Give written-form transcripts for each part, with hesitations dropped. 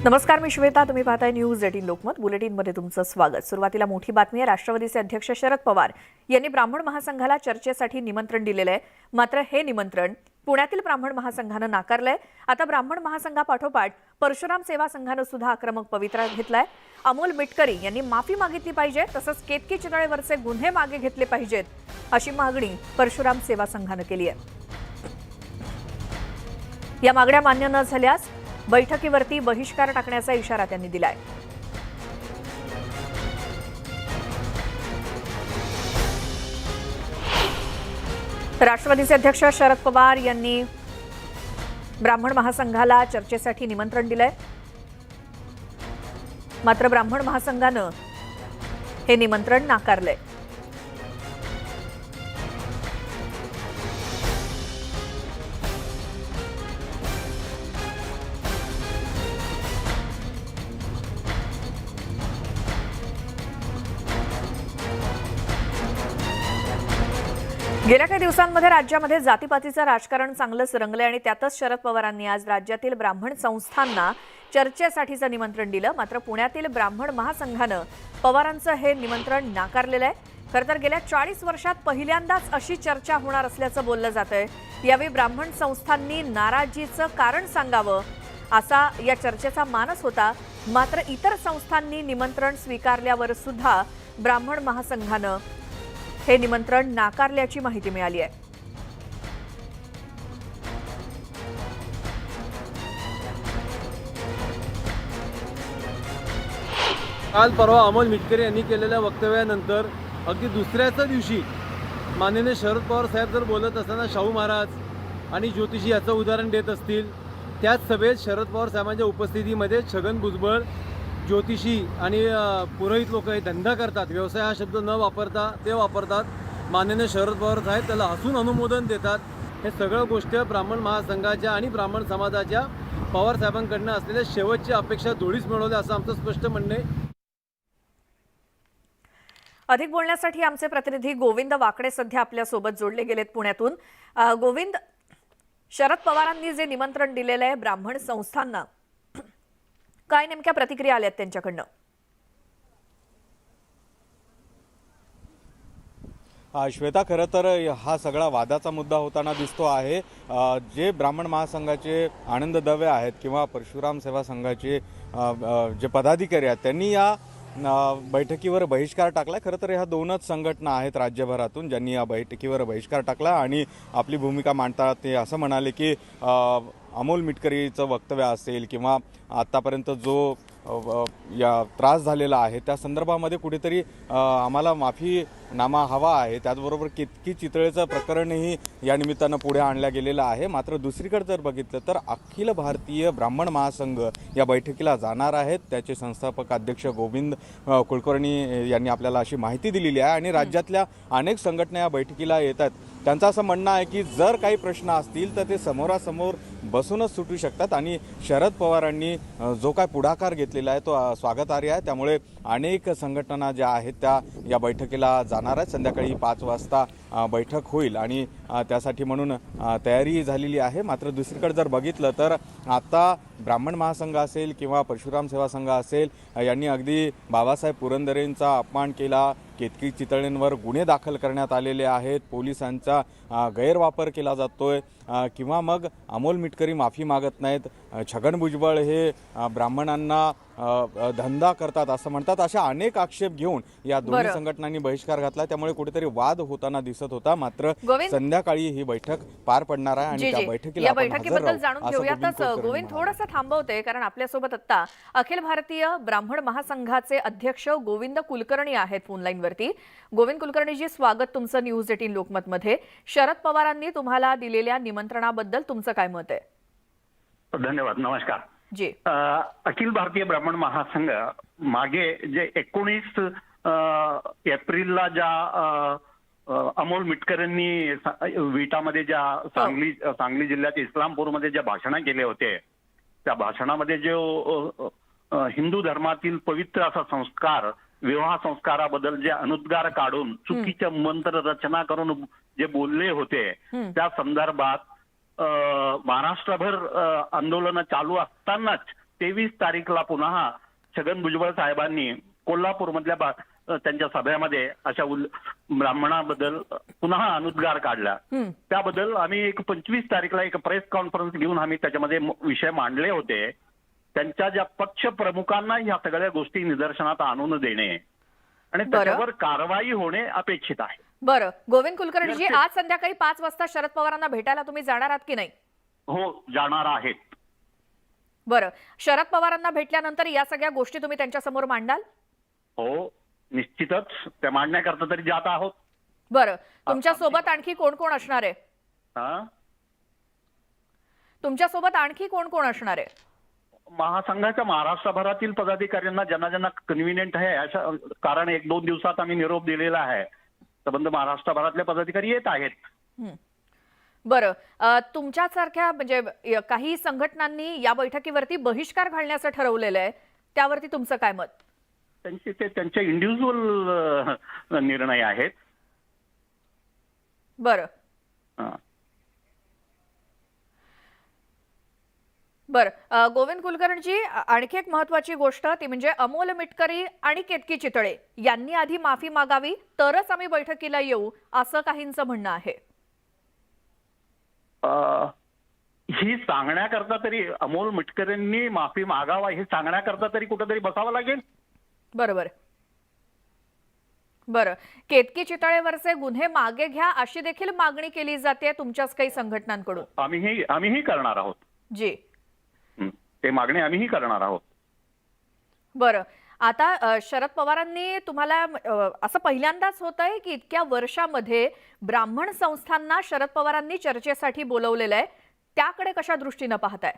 नमस्कार, मी श्वेता. तुम्ही पाहताय न्यूज 18 लोकमत. बुलेटिनमध्ये तुमचं स्वागत. सुरुवातीला मोठी बातमी आहे. राष्ट्रवादीचे अध्यक्ष शरद पवार यांनी ब्राह्मण महासंघाला चर्चेसाठी निमंत्रण दिलेलं आहे. मात्र हे निमंत्रण पुण्यातील ब्राह्मण महासंघानं नाकारलंय. आता ब्राह्मण महासंघापाठोपाठ परशुराम सेवा संघानं सुद्धा आक्रमक पवित्रा घेतलाय. अमोल मिटकरी यांनी माफी मागितली पाहिजे, तसंच केतकी चितळेवरचे गुन्हे मागे घेतले पाहिजेत, अशी मागणी परशुराम सेवा संघानं केली आहे. या मागण्या मान्य न झाल्यास बैठकीवरती बहिष्कार टाकण्याचा इशारा त्यांनी दिलाय. राष्ट्रवादीचे अध्यक्ष शरद पवार यांनी ब्राह्मण महासंघाला चर्चेसाठी निमंत्रण दिलंय. मात्र ब्राह्मण महासंघानं हे निमंत्रण नाकारलंय. गेल्या काही दिवसांमध्ये राज्यामध्ये जातीपातीचं राजकारण चांगलंच रंगलंय आणि त्यातच शरद पवारांनी आज राज्यातील ब्राह्मण संस्थांना चर्चेसाठीचं निमंत्रण दिलं. मात्र पुण्यातील ब्राह्मण महासंघानं पवारांचं हे निमंत्रण नाकारलेलं आहे. खरं तर गेल्या 40 वर्षात पहिल्यांदाच अशी चर्चा होणार असल्याचं बोललं जातंय. यावेळी ब्राह्मण संस्थांनी नाराजीचं कारण सांगावं असा या चर्चेचा मानस होता. मात्र इतर संस्थांनी निमंत्रण स्वीकारल्यावर सुद्धा ब्राह्मण महासंघानं हे निमंत्रण नाकारल्याची माहिती मिळाली आहे. काल परवा अमोल मिटकरी यांनी केलेल्या वक्तव्यानंतर अगदी दुसऱ्याच दिवशी माननीय शरद पवार साहेब जर बोलत असताना शाहू महाराज आणि ज्योतिषी याचं उदाहरण देत असतील, त्याच सभेत शरद पवार साहेबांच्या उपस्थितीमध्ये छगन भुजबळ, ज्योतिषी आणि पुरोहित लोक हे धंदा करतात, व्यवसाय हा शब्द न वापरता ते वापरतात. माननीय शरद पवार साहेब त्याला हसून अनुमोदन देतात. हे सगळं गोष्ट ब्राह्मण महासंघाच्या आणि ब्राह्मण समाजाच्या पवार साहेबांकडनं असलेल्या शेवटची अपेक्षा धुळीस मिळवल्या असं आमचं स्पष्ट म्हणणं आहे. अधिक बोलण्यासाठी आमचे प्रतिनिधी गोविंद वाकडे सध्या आपल्या सोबत जोडले गेलेत पुण्यातून. गोविंद, शरद पवारांनी जे निमंत्रण दिलेलं आहे ब्राह्मण संस्थांना, काय नेमक्या प्रतिक्रिया आल्यात त्यांच्याकडनं? श्वेता, खरं तर हा सगळा वादाचा मुद्दा होताना दिसतो आहे. जे ब्राह्मण महासंघाचे आनंद दवे आहेत किंवा परशुराम सेवा संघाचे जे पदाधिकारी आहेत त्यांनी या बैठकीवर बहिष्कार टाकला. खरं तर ह्या दोनच संघटना आहेत राज्यभरातून ज्यांनी या बैठकीवर बहिष्कार टाकला आणि आपली भूमिका मांडतात. ते असं म्हणाले की अमोल मिटकरीचं वक्तव्य असेल किंवा आत्तापर्यंत जो या त्रास झालेला आहे त्या संदर्भामध्ये कुठेतरी आम्हाला माफीनामा हवा आहे. त्याचबरोबर केतकी चितळेचं प्रकरणही या निमित्तानं पुढे आणलं गेलेलं आहे. मात्र दुसरीकडे जर बघितलं तर अखिल भारतीय ब्राह्मण महासंघ या बैठकीला जाणार आहेत. त्याचे संस्थापक अध्यक्ष गोविंद कुलकर्णी यांनी आपल्याला अशी माहिती दिलेली आहे आणि राज्यातल्या अनेक संघटना या बैठकीला येत आहेत. त्यांचं असं म्हणणं आहे की जर काही प्रश्न असतील तर ते समोरासमोर बसूनच सुटू शकतात आणि शरद पवारांनी जो काय पुढाकार घेतलेला आहे तो स्वागतार्ह आहे. त्यामुळे अनेक संघटना ज्या आहेत त्या या बैठकीला जाणार आहेत. संध्याकाळी 5 वाजता बैठक होईल आणि त्यासाठी म्हणून तयारी झालेली आहे. मात्र दुसरीकडे जर बघितलं तर आता ब्राह्मण महासंघ असेल किंवा परशुराम सेवा संघ असेल यांनी अगदी बाबासाहेब पुरंदरेंचा अपमान केला. केतकी चितळेंवर गुन्हे दाखल करण्यात आलेले आहेत. पोलिसांचा गैरवापर केला जातोय किंवा मग अमोल मिटकरी माफी मागत नाहीत. छगन भुजबळ हे ब्राह्मणांना धंदा करतात असं म्हणतात. अशा अनेक आक्षेप घेऊन या दोन्ही संघटनांनी बहिष्कार घातला. त्यामुळे कुठेतरी वाद होताना दिसत होता. मात्र संध्याकाळी ही बैठक पार पडणार आहे आणि त्या बैठकीला या बैठकीबद्दल जाणून घेऊयातच. गोविंद, थोडंसं थांबवते कारण आपल्यासोबत आता अखिल भारतीय ब्राह्मण महासंघाचे अध्यक्ष गोविंद कुलकर्णी आहेत फोनलाईन वरती. गोविंद कुलकर्णीजी, स्वागत तुमचं न्यूज 18 लोकमत मध्ये. शरद पवारांनी तुम्हाला दिलेल्या निमंत्रणाबद्दल तुमचं काय मत आहे? धन्यवाद. नमस्कार जी. अखिल भारतीय ब्राह्मण महासंघ मागे जे 19 एप्रिलला ज्या अमोल मिटकरांनी विटामध्ये ज्या सांगली जिल्ह्यात इस्लामपूरमध्ये ज्या भाषणं केले होते त्या भाषणामध्ये जो हिंदू धर्मातील पवित्र असा संस्कार विवाह संस्काराबद्दल जे अनुद्गार काढून चुकीच्या मंत्र रचना करून जे बोलले होते त्या संदर्भात महाराष्ट्रभर आंदोलन चालू असतानाच 23 तारीखला पुन्हा छगन भुजबळ साहेबांनी कोल्हापूरमधल्या त्यांच्या सभेमध्ये अशा ब्राह्मणाबद्दल पुन्हा अनुद्गार काढला. त्याबद्दल आम्ही एक 25 तारीखला एक प्रेस कॉन्फरन्स घेऊन आम्ही त्याच्यामध्ये विषय मांडले होते. त्यांच्या ज्या पक्ष प्रमुखांना ह्या सगळ्या गोष्टी निदर्शनात आणून देणे आणि त्याच्यावर कारवाई होणे अपेक्षित आहे. बरं, गोविंद कुलकर्णीजी, आज संध्याकाळी 5 वाजता शरद पवारांना भेटायला तुम्ही जाणार आहात की नाही? हो, जाणार आहेत. बरं, शरद पवारांना भेटल्यानंतर या सगळ्या गोष्टी तुम्ही त्यांच्या समोर मांडाल? हो, निश्चितच त्या मांडण्याकरता तरी जात आहोत. बरं, तुमच्या सोबत आणखी कोण कोण असणार आहे? तुमच्या सोबत आणखी कोण कोण असणार आहे? महासंघाच्या महाराष्ट्रभरातील पदाधिकाऱ्यांना ज्यांना ज्यांना कन्व्हिनियंट आहे अशा, कारण 1-2 दिवसात आम्ही निरोप दिलेला आहे. संबंध महाराष्ट्रभरातले पदाधिकारी येत आहेत. बरं, तुमच्यासारख्या म्हणजे काही संघटनांनी या बैठकीवरती बहिष्कार घालण्याचं ठरवलेलं आहे, त्यावरती तुमचं काय मत? त्यांचे इंडिव्हिज्युअल निर्णय आहेत. बरं बरं, गोविंद कुलकर्णीजी, आणखी एक महत्वाची गोष्ट ती म्हणजे अमोल मिटकरी आणि केतकी चितळे यांनी आधी माफी मागावी तरच आम्ही बैठकीला येऊ, असं काहींचं म्हणणं आहे. ही सांगण्याकरता तरी अमोल मिटकरींनी माफी मागावा हे सांगण्याकरता तरी कुठेतरी बसावं लागेल. बरोबर. बरं, केतकी चितळेवरचे गुन्हे मागे घ्या अशी देखील मागणी केली जाते तुमच्याच काही संघटनांकडून. आम्हीही करणार आहोत. जी, ते मागणी आम्हीही करणार आहोत. बरं, आता शरद पवारांनी तुम्हाला असं पहिल्यांदाच होत आहे की इतक्या वर्षामध्ये ब्राह्मण संस्थांना शरद पवारांनी चर्चेसाठी बोलवलेलं आहे, त्याकडे कशा दृष्टीनं पाहताय?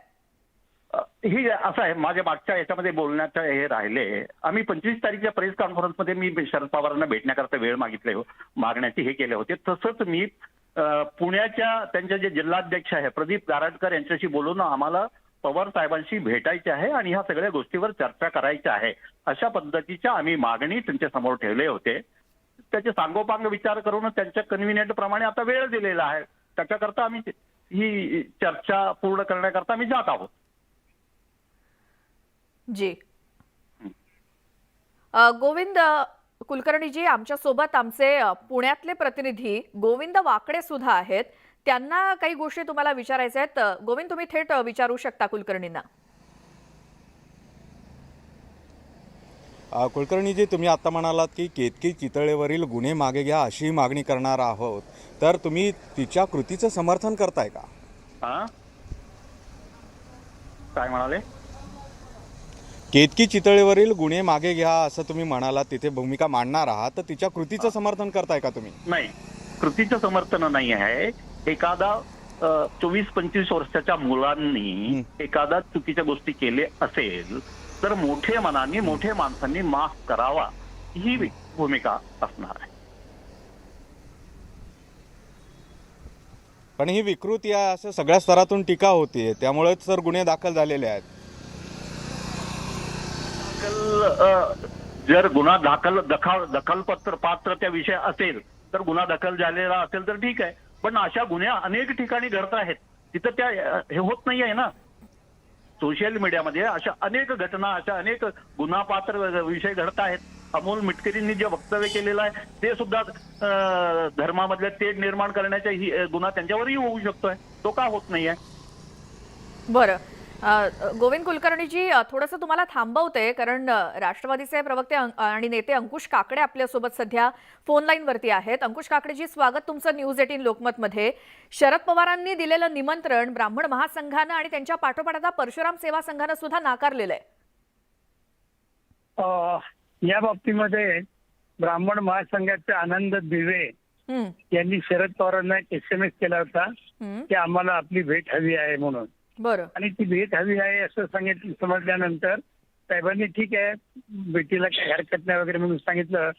ही असं आहे, माझ्या मागच्या याच्यामध्ये बोलण्याचं हे राहिले. आम्ही 25 तारीखच्या प्रेस कॉन्फरन्समध्ये मी शरद पवारांना भेटण्याकरता वेळ मागण्याचे हे केले होते. तसंच मी पुण्याच्या त्यांचे जे जिल्हाध्यक्ष आहे प्रदीप गारटकर यांच्याशी बोलून आम्हाला पवार साहेबांशी भेटायचे आहे आणि ह्या सगळ्या गोष्टीवर चर्चा करायची आहे अशा पद्धतीच्या आम्ही मागणी त्यांच्या समोर ठेवले होते. त्याचे सांगोपांग विचार करून त्यांच्या कन्व्हिनियंट प्रमाणे आता वेळ दिलेला आहे. त्याच्याकरता आम्ही ही चर्चा पूर्ण करण्याकरता आम्ही जात आहोत. जी, गोविंद कुलकर्णीजी, आमच्या सोबत आमचे पुण्यातले प्रतिनिधी गोविंद वाकडे सुद्धा आहेत, त्यांना काही गोष्टी तुम्हाला विचारायच्या आहेत. गोविंद, तुम्ही थेट विचारू शकता कुलकर्णींना. कुलकर्णीजी, तुम्ही आता म्हणालात की केतकी चितळेवरील गुन्हे मागे घ्या अशी मागणी करणार आहोत, तर तुम्ही तिच्या कृतीचं समर्थन करताय का? काय म्हणाले? केतकी चितळेवरील गुन्हे मागे घ्या असं तुम्ही म्हणालात, तिथे भूमिका मांडणार आहात, तर तिच्या कृतीचं समर्थन करताय का तुम्ही? नाही, कृतीचं समर्थन नाही आहे. एखादा 24-25 वर्षाच्या मुलांनी एखादा चुकीच्या गोष्टी केले असेल तर मोठे मनाने मोठे माणसांनी माफ करावा ही भूमिका असणार आहे. पण ही विकृती आहे असं सगळ्या स्तरातून टीका होतीये, त्यामुळेच तर गुन्हे दाखल झालेले आहेत. जर गुन्हा दखलपत्र पात्र त्या विषय असेल तर गुन्हा दाखल झालेला असेल तर ठीक आहे, पण अशा गुन्हे अनेक ठिकाणी घडत आहेत, तिथं त्या हे होत नाही आहे ना. सोशल मीडियामध्ये अशा अनेक घटना, अशा अनेक गुन्हापात्र विषय घडत आहेत. अमोल मिटकरींनी जे वक्तव्य केलेलं आहे ते सुद्धा धर्मामधले तेढ निर्माण करण्याचा गुन्हा त्यांच्यावरही होऊ शकतोय, तो का होत नाहीये? बरं, गोविंद कुलकर्णीजी, थोडंसं तुम्हाला थांबवते कारण राष्ट्रवादीचे प्रवक्ते आणि नेते अंकुश काकडे आपल्यासोबत सध्या फोन लाईन वरती आहेत. अंकुश काकडेजी, स्वागत तुमचं न्यूज 18 लोकमतमध्ये. शरद पवारांनी दिलेलं निमंत्रण ब्राह्मण महासंघानं आणि त्यांच्या पाठोपाठ आता परशुराम सेवा संघानं सुद्धा नाकारलेलं आहे. या बाबतीमध्ये ब्राह्मण महासंघाचे आनंद दिवे यांनी शरद पवारांना एक SMS केला होता की आम्हाला आपली भेट हवी आहे म्हणून. बरं, आणि ती भेट हवी आहे असं समजल्यानंतर साहेबांनी ठीक आहे भेटीला काही हरकत नाही वगैरे म्हणून सांगितलं.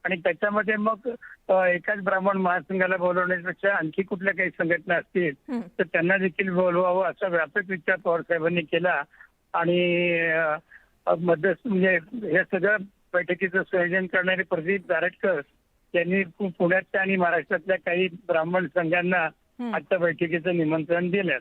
आणि त्याच्यामध्ये मग एकाच ब्राह्मण महासंघाला बोलवण्यापेक्षा आणखी कुठल्या काही संघटना असतील तर त्यांना देखील बोलवावं असा व्यापक विचार पवार साहेबांनी केला. आणि मध्यस्थ म्हणजे हे सगळं बैठकीचं संयोजन करणारे प्रदीप गारटकर यांनी पुण्यातल्या आणि महाराष्ट्रातल्या काही ब्राह्मण संघांना आजच्या बैठकीचं निमंत्रण दिलं.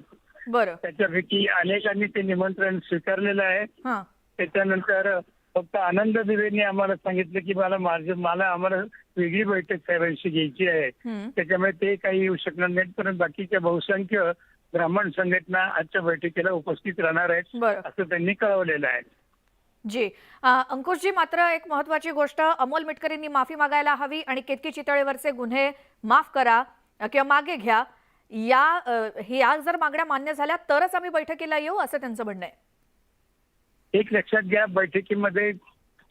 बरं. त्याच्यापैकी अनेकांनी ते निमंत्रण स्वीकारलेलं आहे. हां. त्याच्यानंतर फक्त आनंद दिवेंनी आम्हाला सांगितलं की आम्हाला वेगळी बैठक साहेबांशी घ्यायची आहे. हं. त्याच्यामुळे ते काही येऊ शकणार नाहीत, परंतु बाकीच्या बहुसंख्य ब्राह्मण संघटना आजच्या बैठकीला उपस्थित राहणार आहेत बरं. असं त्यांनी कळवलेलं आहे. जी अंकुशजी, मात्र एक महत्वाची गोष्ट, अमोल मिटकरींनी माफी मागायला हवी आणि केतकी चितळेवरचे गुन्हे माफ करा किंवा मागे घ्या, या जर मागण्या मान्य झाल्या तरच आम्ही बैठकीला येऊ, असं त्यांचं म्हणणं आहे. एक लक्षात घ्या, बैठकीमध्ये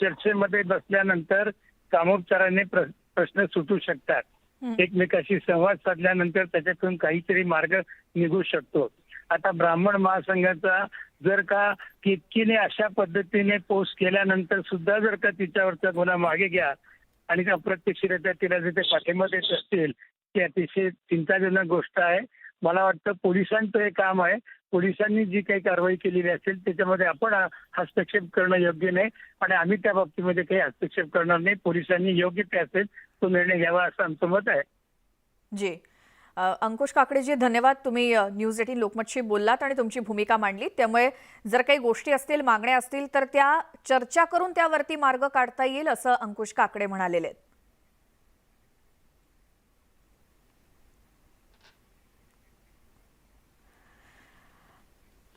चर्चेमध्ये बसल्यानंतर कामोपचाराने प्रश्न सुटू शकतात. एकमेकाशी संवाद साधल्यानंतर त्याच्यातून काहीतरी मार्ग निघू शकतो. आता ब्राह्मण महासंघाचा जर का केतकीने अशा पद्धतीने पोस्ट केल्यानंतर सुद्धा जर का तिच्यावरचा गुन्हा मागे घ्या आणि अप्रत्यक्षरित्या तिला जर ते पाठिंबा देत असतील, ती अतिशय चिंताजनक गोष्ट आहे. मला वाटतं पोलिसांचं हे काम आहे. पोलिसांनी जी काही कारवाई केलेली असेल त्याच्यामध्ये आपण हस्तक्षेप करणं योग्य नाही आणि आम्ही त्या बाबतीमध्ये काही हस्तक्षेप करणार नाही. पोलिसांनी योग्य ते असेल तो निर्णय घ्यावा असं आमचं मत आहे. जी अंकुश काकडेजी, धन्यवाद. तुम्ही न्यूज 18 लोकमतशी बोललात आणि तुमची भूमिका मांडली. त्यामुळे जर काही गोष्टी असतील, मागण्या असतील तर त्या चर्चा करून त्यावरती मार्ग काढता येईल असं अंकुश काकडे म्हणालेले आहेत.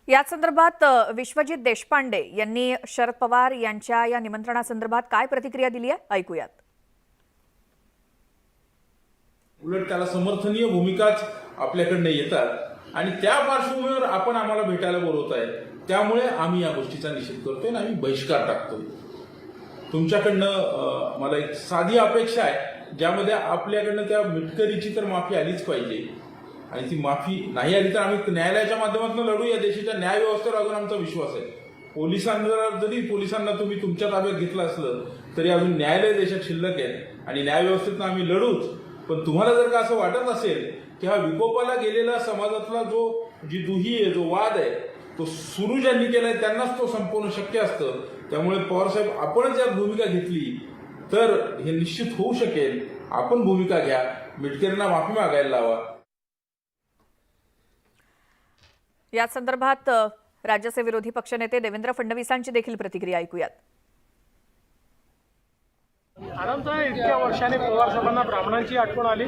या संदर्भात विश्वजित देशपांडे यांनी शरद पवार यांच्या या निमंत्रणासंदर्भात काय प्रतिक्रिया दिली आहे, ऐकूयात. उलट त्याला समर्थनीय भूमिकाच आपल्याकडनं येतात आणि त्या पार्श्वभूमीवर आपण आम्हाला भेटायला बोलवत आहे. त्यामुळे आम्ही या गोष्टीचा निषेध करतोय आणि आम्ही बहिष्कार टाकतोय. तुमच्याकडनं मला एक साधी अपेक्षा आहे, ज्यामध्ये आपल्याकडनं त्या मिटकरीची तर माफी आलीच पाहिजे आणि ती माफी नाही आली तर आम्ही न्यायालयाच्या माध्यमातून लढू. या देशाच्या न्याय व्यवस्थेवर अजून आमचा विश्वास आहे. पोलिसांना तुम्ही तुमच्या ताब्यात घेतलं असलं तरी अजून न्यायालय देशात शिल्लक आहे आणि न्याय व्यवस्थेतनं आम्ही लढूच. पण तुम्हाला जर का असं वाटत असेल की हा विकोपाला गेलेला समाजातला जी दुही आहे, जो वाद आहे, तो सुरू ज्यांनी केलाय त्यांनाच तो संपवणं शक्य असतं. त्यामुळे पवारसाहेब, आपण जर भूमिका घेतली तर हे निश्चित होऊ शकेल. आपण भूमिका घ्या, मिटकरींना माफी मागायला लावा. या संदर्भात राज्याचे विरोधी पक्षनेते देवेंद्र फडणवीसांची देखील प्रतिक्रिया ऐकूयात. आनंद आहे, इतक्या वर्षाने पवार साहेबांना ब्राह्मणांची आठवण आली.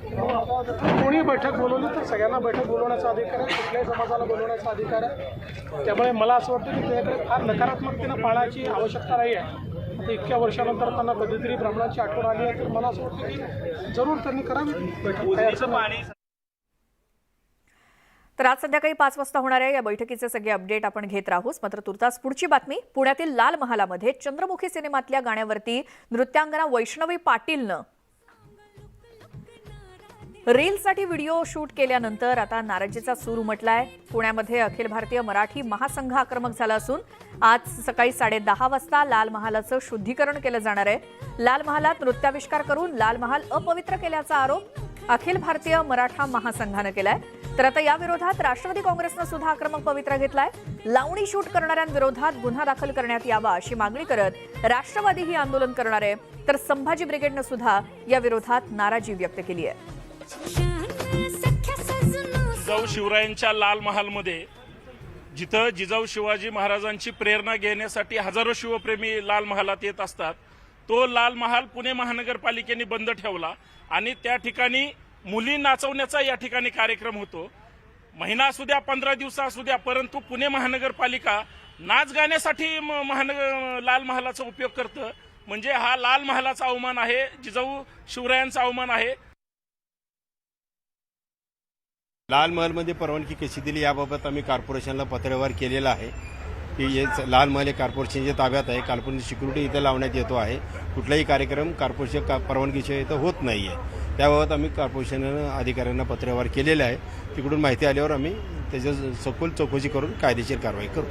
कोणी बैठक बोलवली तर सगळ्यांना बैठक बोलवण्याचा अधिकार आहे, कुठल्याही समाजाला बोलवण्याचा अधिकार आहे. त्यामुळे मला असं वाटतं की त्याकडे फार नकारात्मकतेनं पाळण्याची आवश्यकता नाही आहे. आता इतक्या वर्षानंतर त्यांना कधीतरी ब्राह्मणांची आठवण आली आहे, तर मला असं वाटतं की जरूर त्यांनी करावी बैठक. तर आज संध्याकाळी 5 वाजता होणार आहे या बैठकीचे सगळे अपडेट आपण घेत राहू. मात्र तुर्तास पुढची बातमी. पुण्यातील लाल महालामध्ये चंद्रमुखी सिनेमातल्या गाण्यावरती नृत्यांगना वैष्णवी पाटीलनं रीलसाठी व्हिडिओ शूट केल्यानंतर आता नाराजीचा सूर उमटलाय. पुण्यामध्ये अखिल भारतीय मराठी महासंघ आक्रमक झाला असून आज सकाळी 10:30 वाजता लाल महालाचं शुद्धीकरण केलं जाणार आहे. लाल महालात नृत्याविष्कार करून लाल महाल अपवित्र केल्याचा आरोप अखिल भारतीय मराठा महासंघानं केलाय. तर आता या विरोधात राष्ट्रवादी काँग्रेसनं सुद्धा आक्रमक पवित्रा घेतलाय. लावणी शूट करणाऱ्यांविरोधात गुन्हा दाखल करण्यात यावा अशी मागणी करत राष्ट्रवादी ही आंदोलन करणार आहे. तर संभाजी ब्रिगेडनं सुद्धा या विरोधात नाराजी व्यक्त केली आहे. जिजाऊ शिवरायांच्या लाल महालमध्ये, जिथं जिजाऊ शिवाजी महाराजांची प्रेरणा घेण्यासाठी हजारो शिवप्रेमी लाल महालात येत असतात, तो लाल महाल पुणे महानगरपालिकेने बंद ठेवला आणि त्या ठिकाणी मुली नाचवण्याचा या ठिकाणी कार्यक्रम होतो. महिना असू द्या, 15 दिवस असू द्या, परंतु पुणे महानगरपालिका नाच गाण्यासाठी लाल महालाचा उपयोग करतं. म्हणजे हा लाल महालाचा अवमान आहे, जिजाऊ शिवरायांचा अवमान आहे. लाल महलमध्ये परवानगी कशी दिली याबाबत आम्ही कॉर्पोरेशनला पत्रव्यवहार केलेला आहे की हे लाल महल हे कॉर्पोरेशनच्या ताब्यात आहे. कॉर्पोरेशन सिक्युरिटी इथं लावण्यात येतो आहे. कुठलाही कार्यक्रम कॉर्पोरेशन परवानगीशिवाय इथं होत नाही आहे. त्याबाबत आम्ही कॉर्पोरेशन अधिकाऱ्यांना पत्रव्यवहार केलेला आहे. तिकडून माहिती आल्यावर आम्ही त्याच्या सखोल चौकशी करून कायदेशीर कारवाई करू.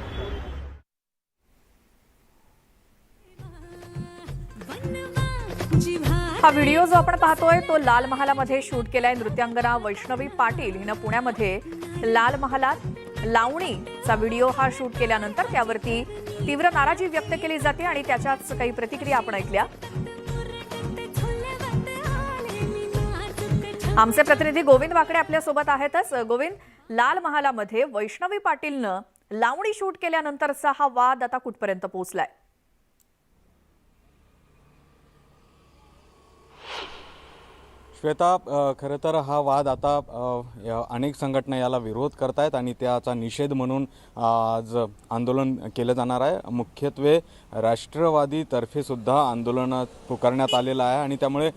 हा व्हिडिओ जो आपण पाहतोय तो लाल महालामध्ये शूट केलाय. नृत्यांगना वैष्णवी पाटील हिनं पुण्यामध्ये लाल महालात लावणीचा व्हिडिओ हा शूट केल्यानंतर त्यावरती तीव्र नाराजी व्यक्त केली जाते आणि त्याच्याच काही प्रतिक्रिया आपण ऐकल्या. आमचे प्रतिनिधी गोविंद वाकडे आपल्या सोबत आहेतच. गोविंद, लाल महालामध्ये वैष्णवी पाटीलनं लावणी शूट केल्यानंतरचा हा वाद आता कुठपर्यंत पोहोचलाय? श्वेता, खरं तर हा वाद आता अनेक संघटना याला विरोध करतायत आणि त्याचा निषेध म्हणून आज आंदोलन केलं जाणार आहे. मुख्यत्वे राष्ट्रवादीतर्फे सुद्धा आंदोलन पुकारण्यात आलेलं आहे आणि त्यामुळे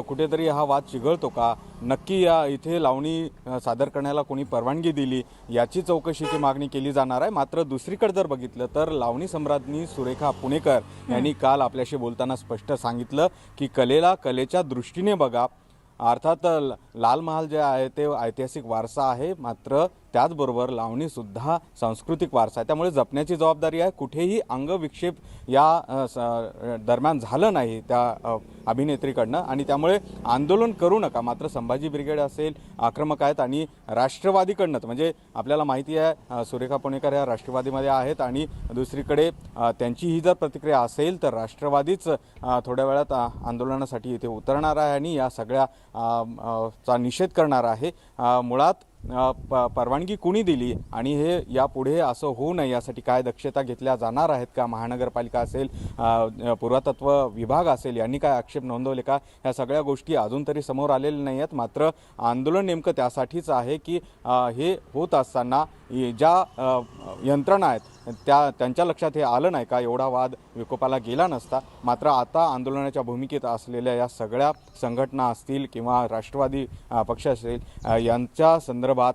कुठेतरी हा वाद चिघळतो का, नक्की या इथे लावणी सादर करण्याला कोणी परवानगी दिली याची चौकशीची मागणी केली जाणार आहे. मात्र दुसरीकडे जर बघितलं तर लावणी सम्राज्ञी सुरेखा पुणेकर यांनी काल आपल्याशी बोलताना स्पष्ट सांगितलं की कलेला कलेच्या दृष्टीने बघा. अर्थात लाल महाल जे आहे ते ऐतिहासिक वारसा आहे, मात्र त्याचबरोबर लावणीसुद्धा सांस्कृतिक वारसा आहे. त्यामुळे जपण्याची जबाबदारी आहे. कुठेही अंगविक्षेप या दरम्यान झालं नाही त्या अभिनेत्रीकडनं आणि त्यामुळे आंदोलन करू नका. मात्र संभाजी ब्रिगेड असेल आक्रमक आहेत आणि राष्ट्रवादीकडनंच, म्हणजे आपल्याला माहिती आहे सुरेखा पुणेकर ह्या राष्ट्रवादीमध्ये आहेत आणि दुसरीकडे त्यांची ही जर प्रतिक्रिया असेल तर राष्ट्रवादीच थोड्या वेळात आंदोलनासाठी इथे उतरणार आहे आणि या सगळ्या चा निषेध करणार आहे. मुळात परवानगी कुणी दिली आणि हे यापुढे असं होऊ नये यासाठी काय दक्षता घेतल्या जाणार आहेत का, महानगरपालिका असेल पुरातत्व विभाग असेल यांनी काय आक्षेप नोंदवले का, ह्या सगळ्या गोष्टी अजून तरी समोर आलेल्या नाही आहेत. मात्र आंदोलन नेमकं त्यासाठीच आहे की हे होत असताना ज्या यंत्रणा आहेत त्यांच्या लक्षात हे आलं नाही का, एवढा वाद विकोपाला गेला नसता. मात्र आता आंदोलनाच्या भूमिकेत असलेल्या या सगळ्या संघटना असतील किंवा राष्ट्रवादी पक्ष असेल यांच्या संदर्भात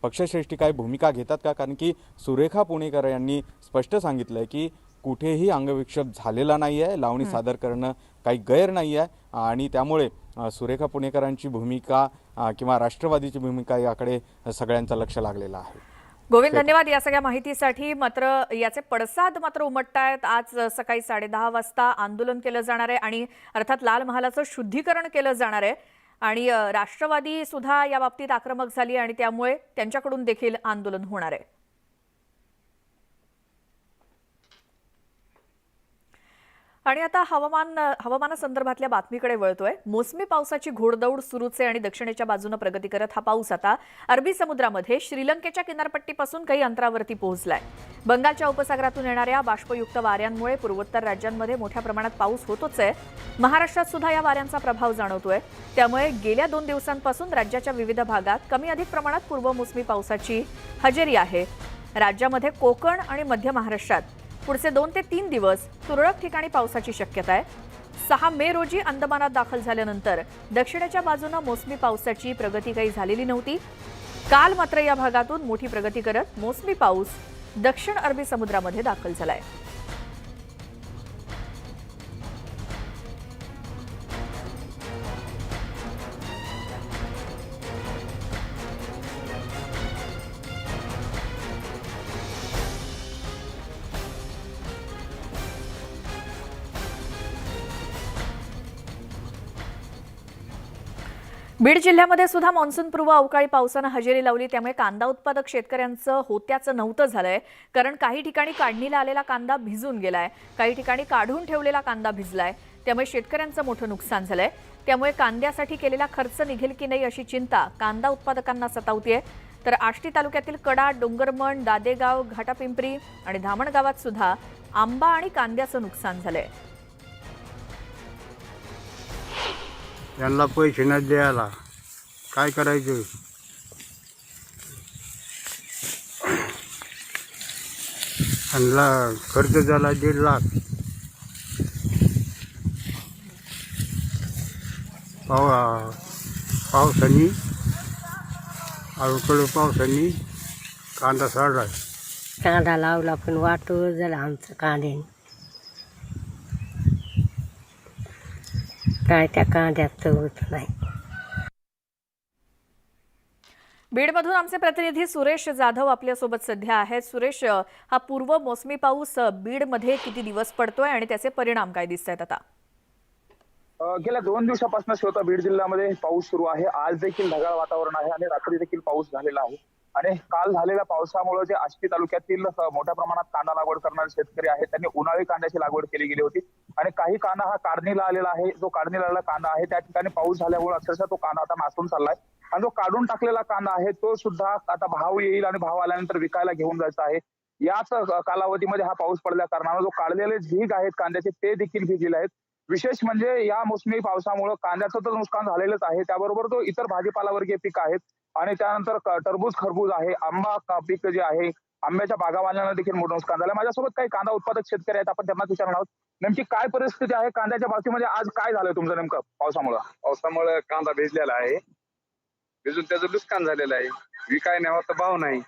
पक्षश्रेष्ठी काही भूमिका घेतात का, कारण की सुरेखा पुणेकर यांनी स्पष्ट सांगितलं आहे की कुठेही अंगविक्षेप झालेला नाही आहे, लावणी सादर करणं काही गैर नाही आहे आणि त्यामुळे सुरेखा पुणेकरांची भूमिका किंवा राष्ट्रवादीची भूमिका याकडे सगळ्यांचं लक्ष लागलेलं आहे. गोविंद, धन्यवाद या सगळ्या माहितीसाठी. मात्र याचे पडसाद मात्र उमटतायत. आज सकाळी 10:30 वाजता आंदोलन केलं जाणार आहे आणि अर्थात लाल महालाचं शुद्धीकरण केलं जाणार आहे आणि राष्ट्रवादी सुद्धा या बाबतीत आक्रमक झाली आणि त्यामुळे त्यांच्याकडून देखील आंदोलन होणार आहे. आणि आता हवामानासंदर्भातल्या बातमीकडे वळतोय. मोसमी पावसाची घोडदौड सुरूच आहे आणि दक्षिणेच्या बाजूने प्रगती करत हा पाऊस आता अरबी समुद्रामध्ये श्रीलंकेच्या किनारपट्टीपासून काही अंतरावरती पोहोचलाय. बंगालच्या उपसागरातून येणाऱ्या बाष्पयुक्त वाऱ्यांमुळे पूर्वोत्तर राज्यांमध्ये मोठ्या प्रमाणात पाऊस होतोच आहे. महाराष्ट्रात सुद्धा या वाऱ्यांचा प्रभाव जाणवतोय. त्यामुळे गेल्या 2 दिवसांपासून राज्याच्या विविध भागात कमी अधिक प्रमाणात पूर्व मोसमी पावसाची हजेरी आहे. राज्यामध्ये कोकण आणि मध्य महाराष्ट्रात पुढचे 2 ते 3 दिवस तुरळक ठिकाणी पावसाची शक्यता आहे. 6 मे रोजी अंदमानात दाखल झाल्यानंतर दक्षिणेच्या बाजूने मोसमी पावसाची प्रगती काही झालेली नव्हती. काल मात्र या भागातून मोठी प्रगती करत मोसमी पाऊस दक्षिण अरबी समुद्रामध्ये दाखल झालाय. बीड जिल्ह्यामध्ये सुद्धा मान्सूनपूर्व अवकाळी पावसानं हजेरी लावली. त्यामुळे कांदा उत्पादक शेतकऱ्यांचं होत्याचं नव्हतं झालंय, कारण काही ठिकाणी काढणीला आलेला कांदा भिजून गेलाय, काही ठिकाणी काढून ठेवलेला कांदा भिजलाय. त्यामुळे शेतकऱ्यांचं मोठं नुकसान झालंय. त्यामुळे कांद्यासाठी केलेला खर्च निघेल की नाही अशी चिंता कांदा उत्पादकांना सतावतीये. तर आष्टी तालुक्यातील कडा, डोंगरमण, दादेगाव, घाटापिंपरी आणि धामण गावात सुद्धा आंबा आणि कांद्याचं नुकसान झालंय. यांना पैसे न द्यायला काय करायचं? यांना खर्च झाला 1.5 लाख. पावसाने अवकाळी पावसाने कांदा साडला. कांदा लावला पण वाटोळ झाला आमचं कांद्याने. काय त्या कांद्यात होत नाही. बीडमधून आमचे प्रतिनिधी सुरेश जाधव आपल्यासोबत सध्या आहेत. सुरेश, हा पूर्व मोसमी पाऊस बीडमध्ये किती दिवस पडतोय आणि त्याचे परिणाम काय दिसत आहेत आता? गेल्या 2 दिवसापासून श्रोता बीड जिल्ह्यामध्ये पाऊस सुरू आहे. आज देखील ढगाळ वातावरण आहे आणि रात्री देखील पाऊस झालेला आहे. आणि काल झालेल्या पावसामुळे जे आष्टी तालुक्यातील मोठ्या प्रमाणात कांदा लागवड करणारे शेतकरी आहेत त्यांनी उन्हाळी कांद्याची लागवड केली गेली होती आणि काही कांदा हा काढणीला आलेला आहे. जो काढणीला आलेला कांदा आहे त्या ठिकाणी पाऊस झाल्यामुळे अक्षरशः तो कांदा आता नासून चाललाय आणि जो काढून टाकलेला कांदा आहे तो सुद्धा आता भाव येईल आणि भाव आल्यानंतर विकायला घेऊन जायचा आहे. याच कालावधीमध्ये हा पाऊस पडल्या कारणानं जो काढलेले ढीग आहेत कांद्याचे ते देखील भिजले आहेत. विशेष म्हणजे या मोसमी पावसामुळे कांद्याचं तर नुकसान झालेलंच आहे, त्याबरोबर तो इतर भाजीपालावर्गीय पीक आहेत आणि त्यानंतर टरबूज खरबूज आहे, आंबा पीक जे आहे, आंब्याच्या बागावाल्यांना देखील मोठं नुकसान झालं. माझ्यासोबत काही कांदा उत्पादक शेतकरी आहेत, आपण त्यांना विचारणार आहोत नेमकी काय परिस्थिती आहे कांद्याच्या बाबतीमध्ये. आज काय झालंय तुमचं नेमकं पावसामुळे कांदा भिजलेला आहे, भिजून त्याचं नुकसान झालेलं आहे. विकाय नाही होता भाव नाही,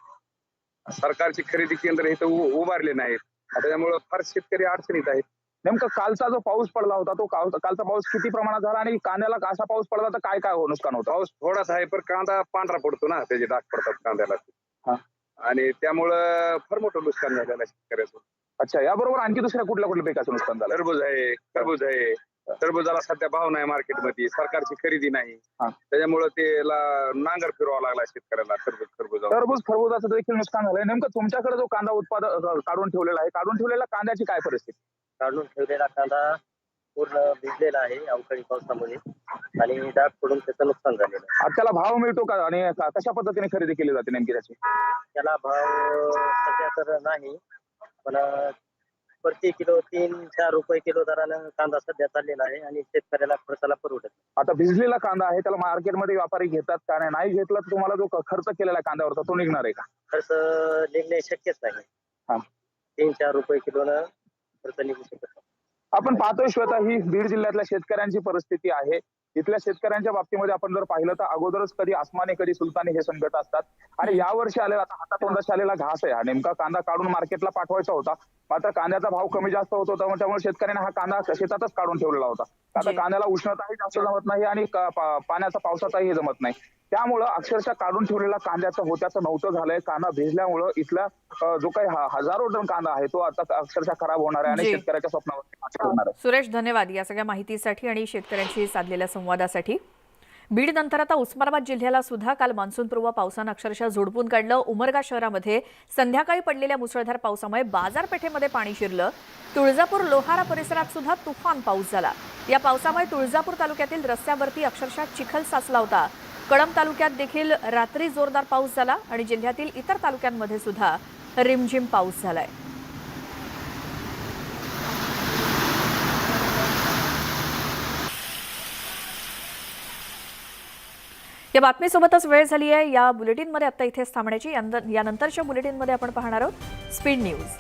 सरकारची खरेदी केंद्र इथं उभारले नाहीत, त्याच्यामुळे फार शेतकरी अडचणीत आहेत. नेमकं कालचा जो पाऊस पडला होता तो कालचा पाऊस किती प्रमाणात झाला आणि कांद्याला असा पाऊस पडला तर काय काय नुकसान होतं? पाऊस थोडाच आहे पण कांदा पांढरा पडतो ना, त्याचे डाग पडतात कांद्याला आणि त्यामुळं फार मोठं नुकसान झालेलं आहे शेतकऱ्याचं. अच्छा, याबरोबर आणखी दुसऱ्या कुठल्या पिकाचं नुकसान झालं? टरबूज आहे. टरबूजाला सध्या भाव नाही मार्केटमध्ये, सरकारची खरेदी नाही, त्याच्यामुळे त्याला नांगर फिरवावा लागला शेतकऱ्याला. टरबूज खरबुजाचं देखील नुकसान झालंय. नेमकं तुमच्याकडे जो कांदा उत्पादन काढून ठेवलेला आहे, काढून ठेवलेल्या कांद्याची काय परिस्थिती? काढून ठेवलेला कांदा पूर्ण भिजलेला आहे अवकाळी पावसामुळे आणि डाग पडून त्याचं नुकसान झालेलं आहे. आज त्याला भाव मिळतो का आणि कशा पद्धतीने खरेदी केली जाते नेमकी त्याची? त्याला भाव सध्या तर नाही, पण प्रति किलो 3-4 रुपये किलो दरानं कांदा सध्या चाललेला आहे आणि शेतकऱ्याला खर्चाला परवडत. आता भिजलेला कांदा आहे त्याला मार्केटमध्ये व्यापारी घेतात का नाही घेतला तर तुम्हाला जो खर्च केलेला कांद्यावरचा तो निघणार आहे का? खर्च निघणे शक्यच नाही. 3-4 रुपये किलोनं खर्च निघू शकत नाही. आपण पाहतोय श्वेता, ही बीड जिल्ह्यातल्या शेतकऱ्यांची परिस्थिती आहे. इथल्या शेतकऱ्यांच्या बाबतीमध्ये आपण जर पाहिलं तर अगोदरच कधी आसमानी कधी सुलतानी हे संकट असतात आणि यावर्षी आलेला आता हातातोंडाशी आलेला घास आहे. हा नेमका कांदा काढून मार्केटला पाठवायचा होता, मात्र कांद्याचा भाव कमी जास्त होत होता, त्यामुळे शेतकऱ्यांनी हा कांदा शेतातच काढून ठेवलेला होता. आता कांद्याला उष्णताही जास्त जमत नाही आणि पाण्याचा पावसाचाही जमत नाही, त्यामुळं अक्षरशः काढून ठेवलेला कांद्याचं होत्याचं नव्हतं झालंय. कांदा भिजल्यामुळं इथला जो काही हजारो टन कांदा आहे तो आता अक्षरशः खराब होणार आहे आणि शेतकऱ्याच्या स्वप्नावर होणार आहे. सुरेश, धन्यवाद या सगळ्या माहितीसाठी आणि शेतकऱ्यांशी साधलेल्या संवादासाठी. बीड नंतर आता उस्मानाबाद जिल्ह्याला सुद्धा काल मान्सूनपूर्व पावसानं अक्षरशः झोडपून काढलं. उमरगा शहरामध्ये संध्याकाळी पडलेल्या मुसळधार पावसामुळे बाजारपेठेमध्ये पाणी शिरलं. तुळजापूर लोहारा परिसरात सुद्धा तुफान पाऊस झाला. या पावसामुळे तुळजापूर तालुक्यातील रस्त्यावरती अक्षरशः चिखल साचला होता. कळंब तालुक्यात देखील रात्री जोरदार पाऊस झाला आणि जिल्ह्यातील इतर तालुक्यांमध्ये सुद्धा रिमझिम पाऊस झालाय. या बातमीसोबतच वेळ झाली आहे या बुलेटिनमध्ये आता इथेच थांबण्याची. यानंतरच्या बुलेटिनमध्ये आपण पाहणार आहोत स्पीड न्यूज.